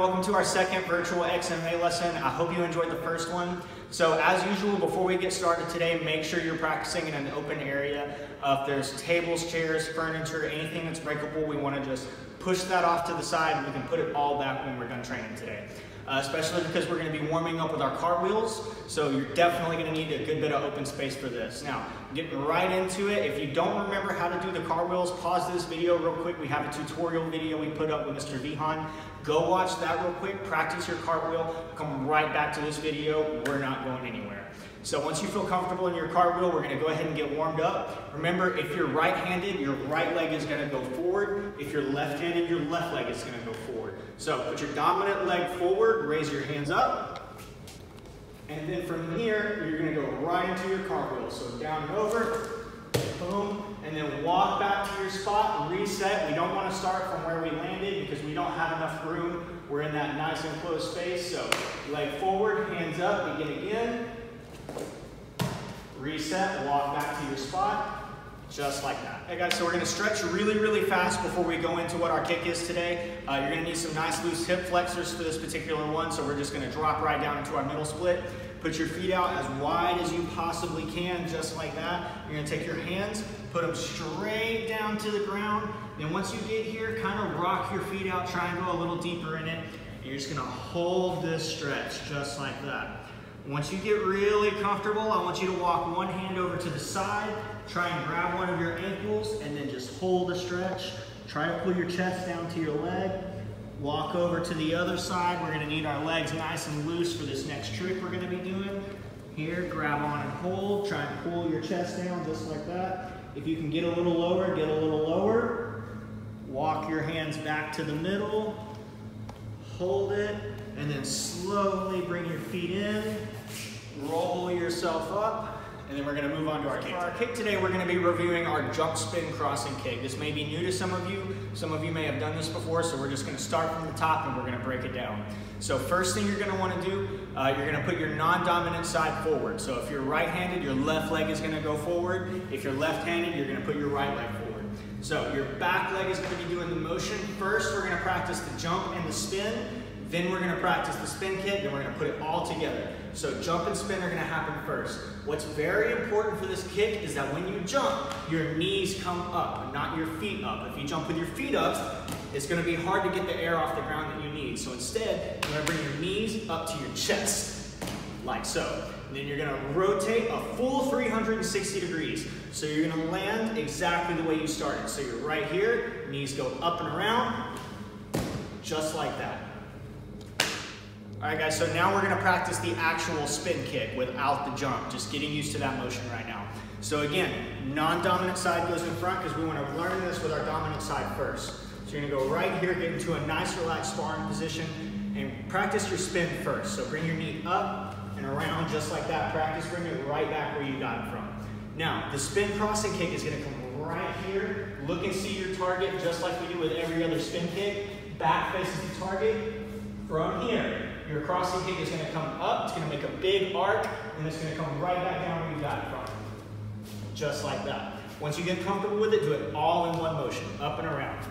welcome to our second virtual XMA lesson. I hope you enjoyed the first one. So as usual, before we get started today, make sure you're practicing in an open area. If there's tables, chairs, furniture, anything that's breakable, we want to just push that off to the side and we can put it all back when we're done training today. Especially because we're going to be warming up with our cartwheels, so you're definitely going to need a good bit of open space for this. Now, getting right into it, if you don't remember how to do the cartwheels, pause this video real quick. We have a tutorial video we put up with Mr. Vihan. Go watch that real quick, practice your cartwheel, come right back to this video. We're not going anywhere. So once you feel comfortable in your cartwheel, we're going to go ahead and get warmed up. Remember, if you're right-handed, your right leg is going to go forward. If you're left-handed, your left leg is going to go forward. So put your dominant leg forward, raise your hands up, and then from here, you're going to go right into your cartwheel. So down and over, boom, and then walk back to your spot, reset. We don't want to start from where we landed because we don't have enough room. We're in that nice enclosed space. So leg forward, hands up, begin again. Reset, walk back to your spot, just like that. Hey guys, so we're going to stretch really, really fast before we go into what our kick is today. You're going to need some nice loose hip flexors for this particular one, so we're just going to drop right down into our middle split. Put your feet out as wide as you possibly can, just like that. You're going to take your hands, put them straight down to the ground. Then once you get here, kind of rock your feet out, try and go a little deeper in it. And you're just going to hold this stretch, just like that. Once you get really comfortable, I want you to walk one hand over to the side, try and grab one of your ankles, and then just hold the stretch. Try to pull your chest down to your leg. Walk over to the other side. We're gonna need our legs nice and loose for this next trick we're gonna be doing. Here, grab on and hold. Try and pull your chest down just like that. If you can get a little lower, get a little lower. Walk your hands back to the middle. Hold it, and then slowly bring your feet in. Roll yourself up, and then we're going to move on to our kick. For our kick today, we're going to be reviewing our jump spin crossing kick. This may be new to some of you. Some of you may have done this before, so we're just going to start from the top and we're going to break it down. So first thing you're going to want to do, you're going to put your non-dominant side forward. So if you're right-handed, your left leg is going to go forward. If you're left-handed, you're going to put your right leg forward. So your back leg is going to be doing the motion. First, we're going to practice the jump and the spin. Then we're going to practice the spin kick, and we're going to put it all together. So jump and spin are going to happen first. What's very important for this kick is that when you jump, your knees come up, not your feet up. If you jump with your feet up, it's going to be hard to get the air off the ground that you need. So instead, you're going to bring your knees up to your chest, like so. And then you're going to rotate a full 360 degrees. So you're going to land exactly the way you started. So you're right here, knees go up and around, just like that. All right, guys, so now we're going to practice the actual spin kick without the jump, just getting used to that motion right now. So again, non-dominant side goes in front because we want to learn this with our dominant side first. So you're going to go right here, get into a nice relaxed sparring position, and practice your spin first. So bring your knee up and around just like that. Practice bringing it right back where you got it from. Now, the spin crossing kick is going to come right here. Look and see your target just like we do with every other spin kick. Back faces the target. From here, your crossing kick is going to come up, it's going to make a big arc, and it's going to come right back down where you got it from. Just like that. Once you get comfortable with it, do it all in one motion, up and around.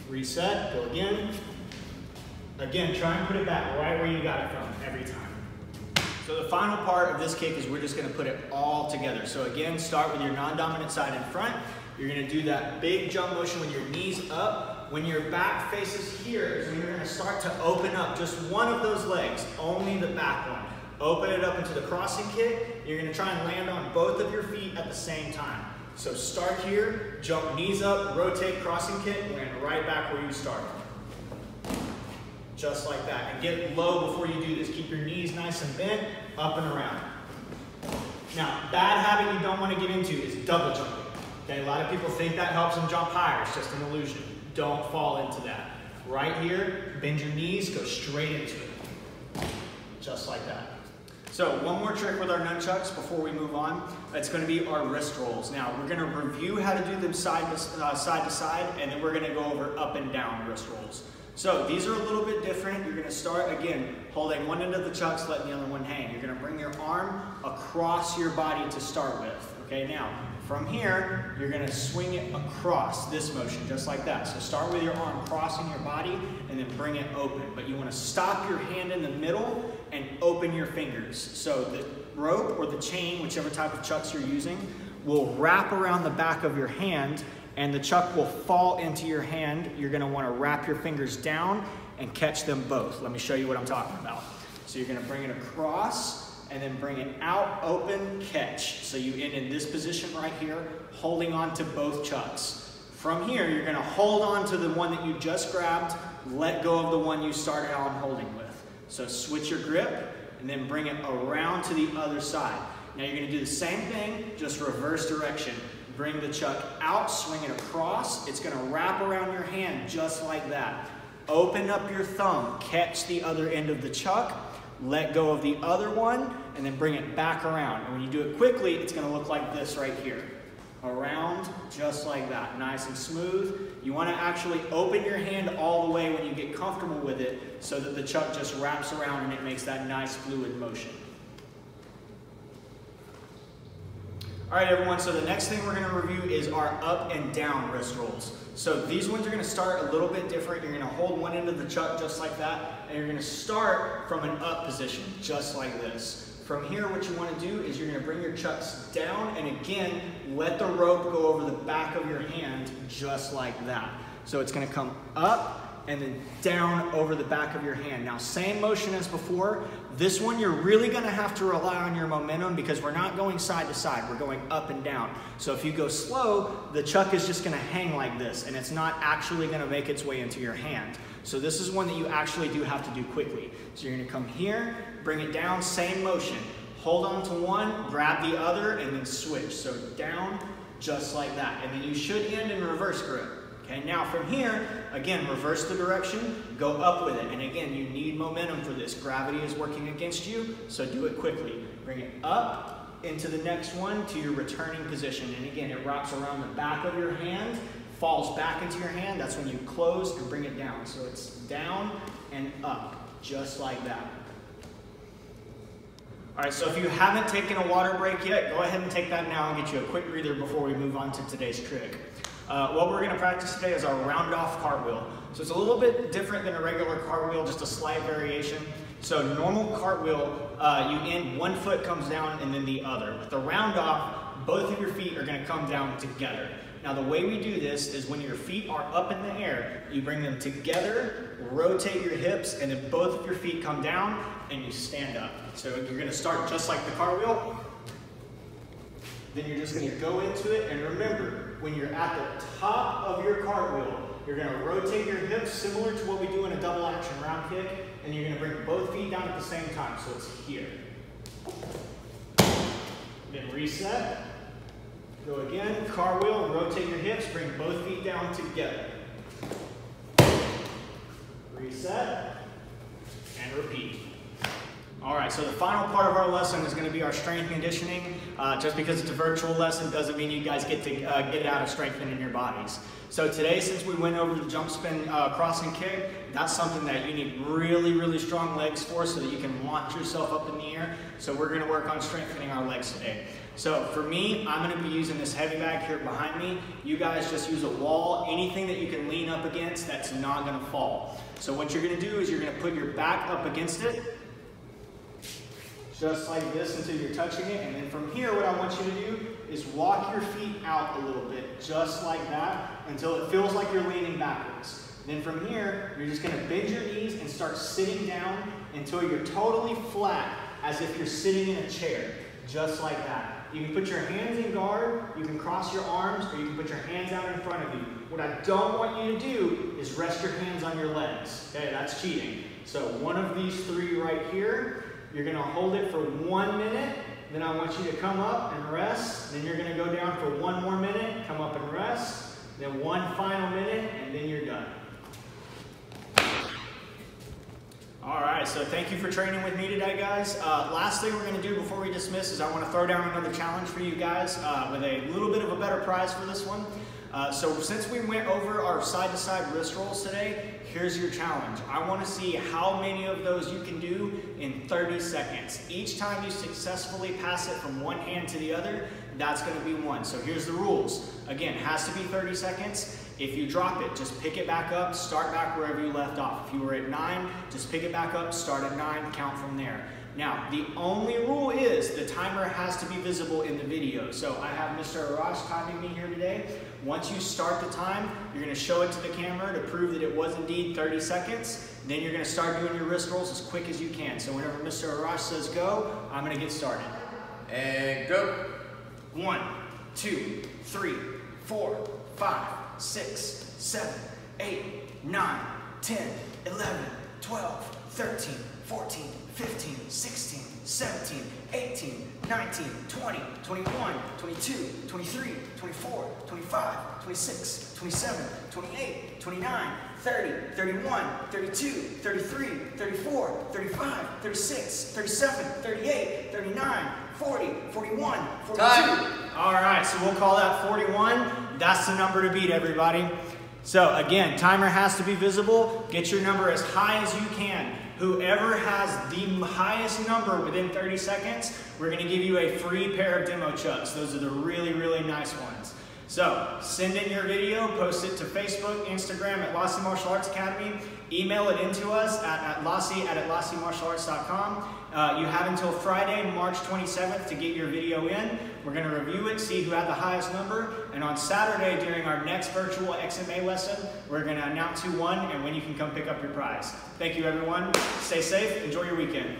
Reset, go again. Again, try and put it back right where you got it from every time. So the final part of this kick is we're just going to put it all together. So again, start with your non-dominant side in front. You're going to do that big jump motion with your knees up. When your back faces here is when you're going to start to open up just one of those legs, only the back one. Open it up into the crossing kick. You're going to try and land on both of your feet at the same time. So start here, jump knees up, rotate, crossing kick, land right back where you started. Just like that. And get low before you do this. Keep your knees nice and bent, up and around. Now, bad habit you don't want to get into is double jumping. Okay, a lot of people think that helps them jump higher. It's just an illusion. Don't fall into that. Right here, bend your knees, go straight into it. Just like that. So one more trick with our nunchucks before we move on. It's going to be our wrist rolls. Now, we're going to review how to do them side to side, and then we're going to go over up and down wrist rolls. So these are a little bit different. You're going to start, again, holding one end of the chucks, letting the other one hang. You're going to bring your arm across your body to start with. Okay, now from here, you're gonna swing it across this motion, just like that. So start with your arm crossing your body and then bring it open. But you wanna stop your hand in the middle and open your fingers. So the rope or the chain, whichever type of chucks you're using, will wrap around the back of your hand and the chuck will fall into your hand. You're gonna wanna wrap your fingers down and catch them both. Let me show you what I'm talking about. So you're gonna bring it across and then bring it out, open, catch. So you end in this position right here, holding on to both chucks. From here, you're gonna hold on to the one that you just grabbed, let go of the one you started on holding with. So switch your grip and then bring it around to the other side. Now you're gonna do the same thing, just reverse direction. Bring the chuck out, swing it across. It's gonna wrap around your hand just like that. Open up your thumb, catch the other end of the chuck, let go of the other one, and then bring it back around. And when you do it quickly, it's gonna look like this right here. Around, just like that, nice and smooth. You wanna actually open your hand all the way when you get comfortable with it so that the chuck just wraps around and it makes that nice fluid motion. All right, everyone, so the next thing we're gonna review is our up and down wrist rolls. So these ones are gonna start a little bit different. You're gonna hold one end of the chuck just like that, and you're gonna start from an up position, just like this. From here, what you wanna do is you're gonna bring your chucks down, and again, let the rope go over the back of your hand, just like that. So it's gonna come up, and then down over the back of your hand. Now, same motion as before. This one, you're really gonna have to rely on your momentum because we're not going side to side, we're going up and down. So if you go slow, the chuck is just gonna hang like this and it's not actually gonna make its way into your hand. So this is one that you actually do have to do quickly. So you're gonna come here, bring it down, same motion. Hold on to one, grab the other, and then switch. So down, just like that. And then you should end in reverse grip. Okay, now from here, again, reverse the direction, go up with it. And again, you need momentum for this. Gravity is working against you, so do it quickly. Bring it up into the next one to your returning position. And again, it wraps around the back of your hand, falls back into your hand. That's when you close and bring it down. So it's down and up, just like that. All right, so if you haven't taken a water break yet, go ahead and take that now and get you a quick breather before we move on to today's trick. What we're gonna practice today is our round off cartwheel. So it's a little bit different than a regular cartwheel, just a slight variation. So normal cartwheel, you end, one foot comes down and then the other. With the round off, both of your feet are gonna come down together. Now the way we do this is when your feet are up in the air, you bring them together, rotate your hips, and then both of your feet come down and you stand up. So you're gonna start just like the cartwheel. Then you're just gonna go into it, and remember, when you're at the top of your cartwheel, you're gonna rotate your hips similar to what we do in a double action round kick, and you're gonna bring both feet down at the same time, so it's here. Then reset, go again, cartwheel, rotate your hips, bring both feet down together. Reset, and repeat. All right, so the final part of our lesson is going to be our strength conditioning. Just because it's a virtual lesson doesn't mean you guys get to get out of strengthening your bodies. So today, since we went over the jump spin crossing kick, that's something that you need really, really strong legs for so that you can launch yourself up in the air. So we're going to work on strengthening our legs today. So for me, I'm going to be using this heavy bag here behind me. You guys just use a wall, anything that you can lean up against that's not going to fall. So what you're going to do is you're going to put your back up against it, just like this until you're touching it, and then from here what I want you to do is walk your feet out a little bit, just like that, until it feels like you're leaning backwards. Then from here, you're just going to bend your knees and start sitting down until you're totally flat, as if you're sitting in a chair, just like that. You can put your hands in guard, you can cross your arms, or you can put your hands out in front of you. What I don't want you to do is rest your hands on your legs. Okay, that's cheating. So one of these three right here, you're going to hold it for 1 minute, then I want you to come up and rest, then you're going to go down for 1 more minute, come up and rest, then 1 final minute, and then you're done. All right, so thank you for training with me today, guys. Last thing we're going to do before we dismiss is I want to throw down another challenge for you guys with a little bit of a better prize for this one. So since we went over our side-to-side wrist rolls today, here's your challenge. I want to see how many of those you can do in 30 seconds. Each time you successfully pass it from one hand to the other, that's going to be one. So here's the rules. Again, it has to be 30 seconds. If you drop it, just pick it back up, start back wherever you left off. If you were at 9, just pick it back up, start at 9, count from there. Now, the only rule is the timer has to be visible in the video. So I have Mr. Arash timing me here today. Once you start the time, you're going to show it to the camera to prove that it was indeed 30 seconds. Then you're going to start doing your wrist rolls as quick as you can. So whenever Mr. Arash says go, I'm going to get started. And go. 1, 2, 3, 4, 5, 6, 7, 8, 9, 10, 11, 12, 13, 14, 15, 16, 17, 18, 19, 20, 21, 22, 23, 24, 25, 26, 27, 28, 29, 30, 31, 32, 33, 34, 35, 36, 37, 38, 39, 40, 41, 42. Time. All right, so we'll call that 41. That's the number to beat, everybody. So again, timer has to be visible. Get your number as high as you can. Whoever has the highest number within 30 seconds, we're going to give you a free pair of demo chucks. Those are the really, really nice ones. So send in your video, post it to Facebook, Instagram at Lassie Martial Arts Academy. Email it into us at lassie@lassiemartialarts.com. You have until Friday, March 27th to get your video in. We're going to review it, see who had the highest number. And on Saturday, during our next virtual XMA lesson, we're going to announce who won and when you can come pick up your prize. Thank you, everyone. Stay safe. Enjoy your weekend.